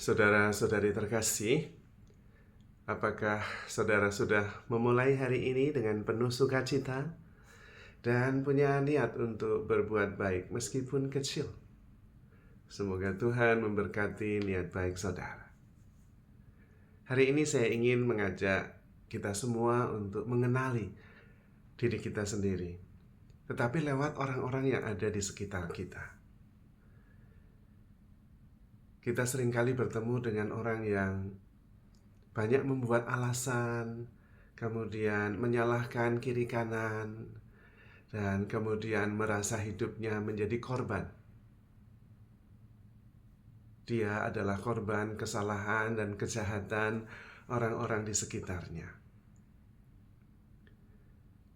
Saudara-saudari terkasih, apakah saudara sudah memulai hari ini dengan penuh sukacita dan punya niat untuk berbuat baik meskipun kecil? Semoga Tuhan memberkati niat baik saudara. Hari ini saya ingin mengajak kita semua untuk mengenali diri kita sendiri, tetapi lewat orang-orang yang ada di sekitar kita. Kita seringkali bertemu dengan orang yang banyak membuat alasan, kemudian menyalahkan kiri kanan, dan kemudian merasa hidupnya menjadi korban. Dia adalah korban kesalahan dan kejahatan orang-orang di sekitarnya.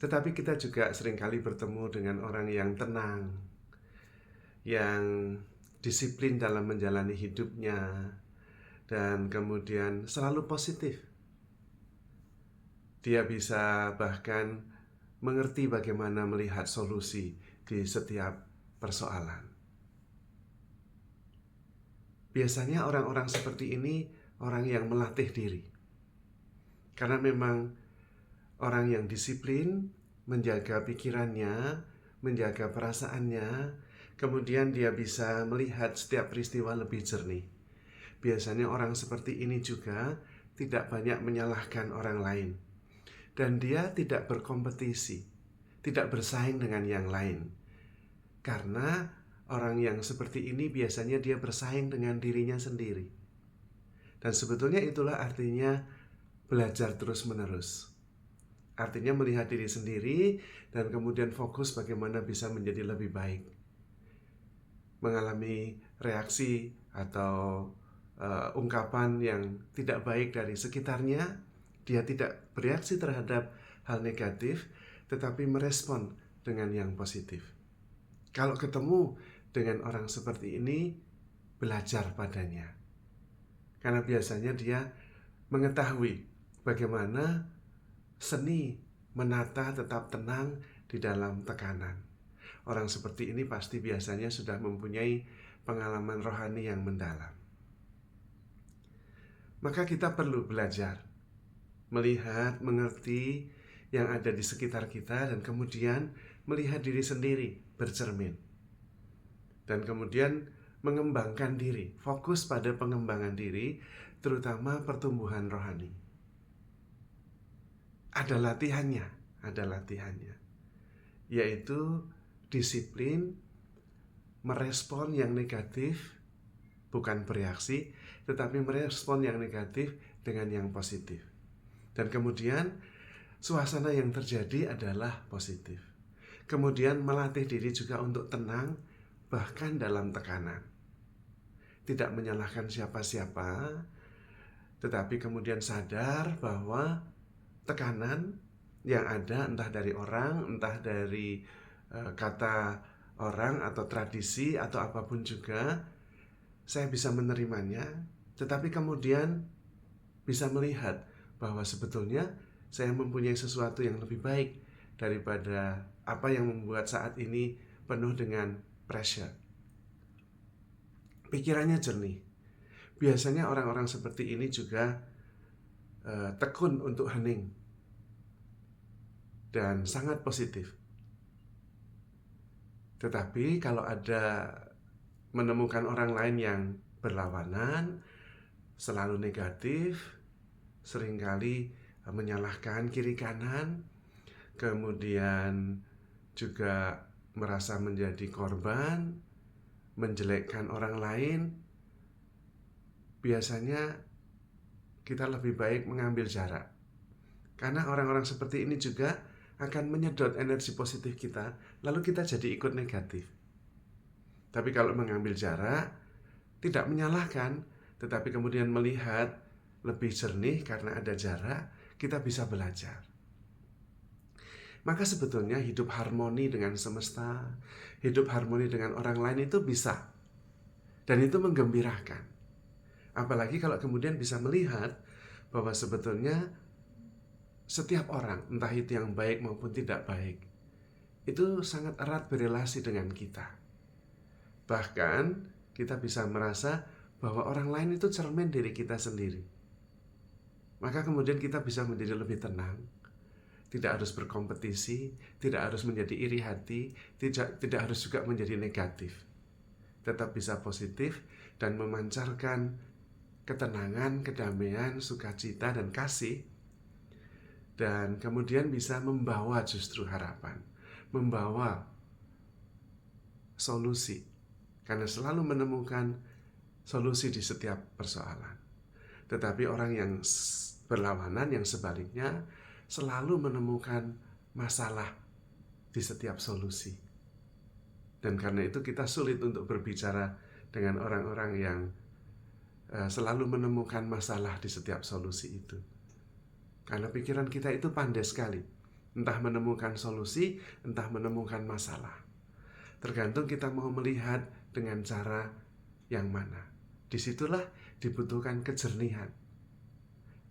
Tetapi kita juga seringkali bertemu dengan orang yang tenang, yang disiplin dalam menjalani hidupnya, dan kemudian selalu positif. Dia bisa bahkan mengerti bagaimana melihat solusi di setiap persoalan. Biasanya orang-orang seperti ini orang yang melatih diri. Karena memang orang yang disiplin, menjaga pikirannya, menjaga perasaannya, kemudian dia bisa melihat setiap peristiwa lebih jernih. Biasanya orang seperti ini juga tidak banyak menyalahkan orang lain. Dan dia tidak berkompetisi, tidak bersaing dengan yang lain. Karena orang yang seperti ini biasanya dia bersaing dengan dirinya sendiri. Dan sebetulnya itulah artinya belajar terus-menerus. Artinya melihat diri sendiri dan kemudian fokus bagaimana bisa menjadi lebih baik. Mengalami reaksi atau ungkapan yang tidak baik dari sekitarnya, dia tidak bereaksi terhadap hal negatif, tetapi merespon dengan yang positif. Kalau ketemu dengan orang seperti ini, belajar padanya. Karena biasanya dia mengetahui bagaimana seni menata tetap tenang di dalam tekanan. Orang seperti ini pasti biasanya sudah mempunyai pengalaman rohani yang mendalam. Maka kita perlu belajar melihat, mengerti yang ada di sekitar kita, dan kemudian melihat diri sendiri, bercermin. Dan kemudian mengembangkan diri, fokus pada pengembangan diri, terutama pertumbuhan rohani. Ada latihannya, yaitu disiplin, merespon yang negatif, bukan bereaksi, tetapi merespon yang negatif dengan yang positif. Dan kemudian suasana yang terjadi adalah positif. Kemudian melatih diri juga untuk tenang, bahkan dalam tekanan. Tidak menyalahkan siapa-siapa, tetapi kemudian sadar bahwa tekanan yang ada entah dari orang, entah dari kata orang atau tradisi atau apapun juga, saya bisa menerimanya, tetapi kemudian bisa melihat bahwa sebetulnya saya mempunyai sesuatu yang lebih baik daripada apa yang membuat saat ini penuh dengan pressure. Pikirannya jernih. Biasanya orang-orang seperti ini juga tekun untuk hening dan sangat positif. Tetapi kalau ada menemukan orang lain yang berlawanan, selalu negatif, seringkali menyalahkan kiri kanan, kemudian juga merasa menjadi korban, menjelekkan orang lain, biasanya kita lebih baik mengambil jarak. Karena orang-orang seperti ini juga akan menyedot energi positif kita, lalu kita jadi ikut negatif. Tapi kalau mengambil jarak, tidak menyalahkan, tetapi kemudian melihat lebih jernih karena ada jarak, kita bisa belajar. Maka sebetulnya hidup harmoni dengan semesta, hidup harmoni dengan orang lain itu bisa. Dan itu menggembirakan. Apalagi kalau kemudian bisa melihat bahwa sebetulnya setiap orang, entah itu yang baik maupun tidak baik, itu sangat erat berelasi dengan kita. Bahkan kita bisa merasa bahwa orang lain itu cermin diri kita sendiri. Maka kemudian kita bisa menjadi lebih tenang, tidak harus berkompetisi, tidak harus menjadi iri hati, tidak harus juga menjadi negatif. Tetap bisa positif dan memancarkan ketenangan, kedamaian, sukacita, dan kasih. Dan kemudian bisa membawa justru harapan, membawa solusi, karena selalu menemukan solusi di setiap persoalan. Tetapi orang yang berlawanan, yang sebaliknya, selalu menemukan masalah di setiap solusi. Dan karena itu kita sulit untuk berbicara dengan orang-orang yang selalu menemukan masalah di setiap solusi itu. Karena pikiran kita itu pandai sekali, entah menemukan solusi, entah menemukan masalah. Tergantung kita mau melihat dengan cara yang mana. Disitulah dibutuhkan kejernihan.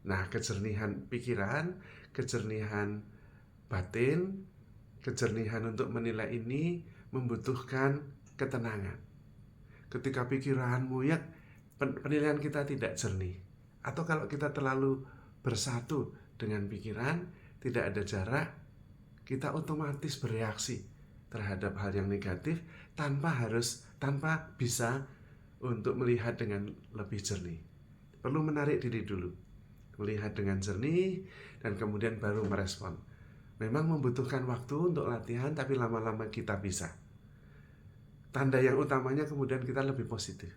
Nah, kejernihan pikiran, kejernihan batin, kejernihan untuk menilai ini membutuhkan ketenangan. Ketika pikiranmu ya, penilaian kita tidak jernih, atau kalau kita terlalu bersatu dengan pikiran, tidak ada jarak, kita otomatis bereaksi terhadap hal yang negatif tanpa bisa untuk melihat dengan lebih jernih. Perlu menarik diri dulu, melihat dengan jernih, dan kemudian baru merespon. Memang membutuhkan waktu untuk latihan, tapi lama-lama kita bisa. Tanda yang utamanya kemudian kita lebih positif.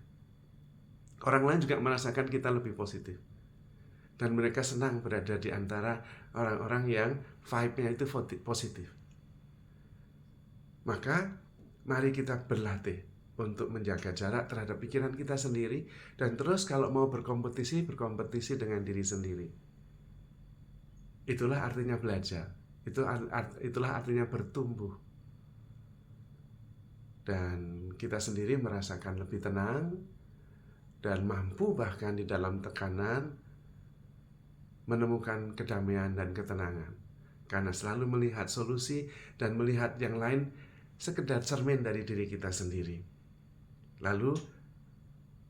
Orang lain juga merasakan kita lebih positif. Dan mereka senang berada di antara orang-orang yang vibe-nya itu positif. Maka mari kita berlatih untuk menjaga jarak terhadap pikiran kita sendiri. Dan terus kalau mau berkompetisi dengan diri sendiri. Itulah artinya belajar. Itulah artinya bertumbuh. Dan kita sendiri merasakan lebih tenang dan mampu bahkan di dalam tekanan menemukan kedamaian dan ketenangan, karena selalu melihat solusi dan melihat yang lain sekedar cermin dari diri kita sendiri. Lalu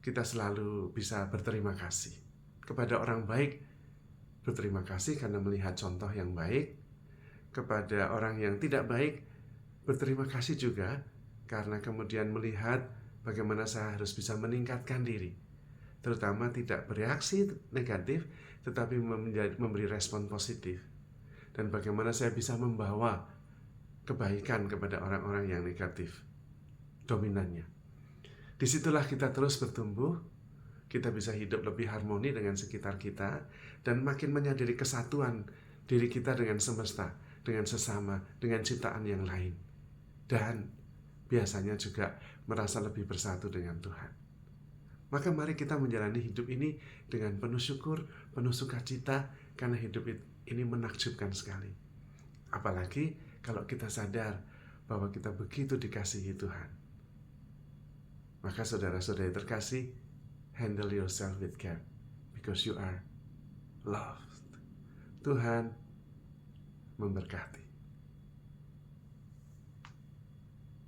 kita selalu bisa berterima kasih kepada orang baik, berterima kasih karena melihat contoh yang baik. Kepada orang yang tidak baik, berterima kasih juga karena kemudian melihat bagaimana saya harus bisa meningkatkan diri, terutama tidak bereaksi negatif, tetapi memberi respon positif. Dan bagaimana saya bisa membawa kebaikan kepada orang-orang yang negatif dominannya. Disitulah kita terus bertumbuh, kita bisa hidup lebih harmoni dengan sekitar kita, dan makin menyadari kesatuan diri kita dengan semesta, dengan sesama, dengan ciptaan yang lain. Dan biasanya juga merasa lebih bersatu dengan Tuhan. Maka mari kita menjalani hidup ini dengan penuh syukur, penuh sukacita, karena hidup ini menakjubkan sekali. Apalagi kalau kita sadar bahwa kita begitu dikasihi Tuhan. Maka saudara-saudari terkasih, handle yourself with care, because you are loved. Tuhan memberkati.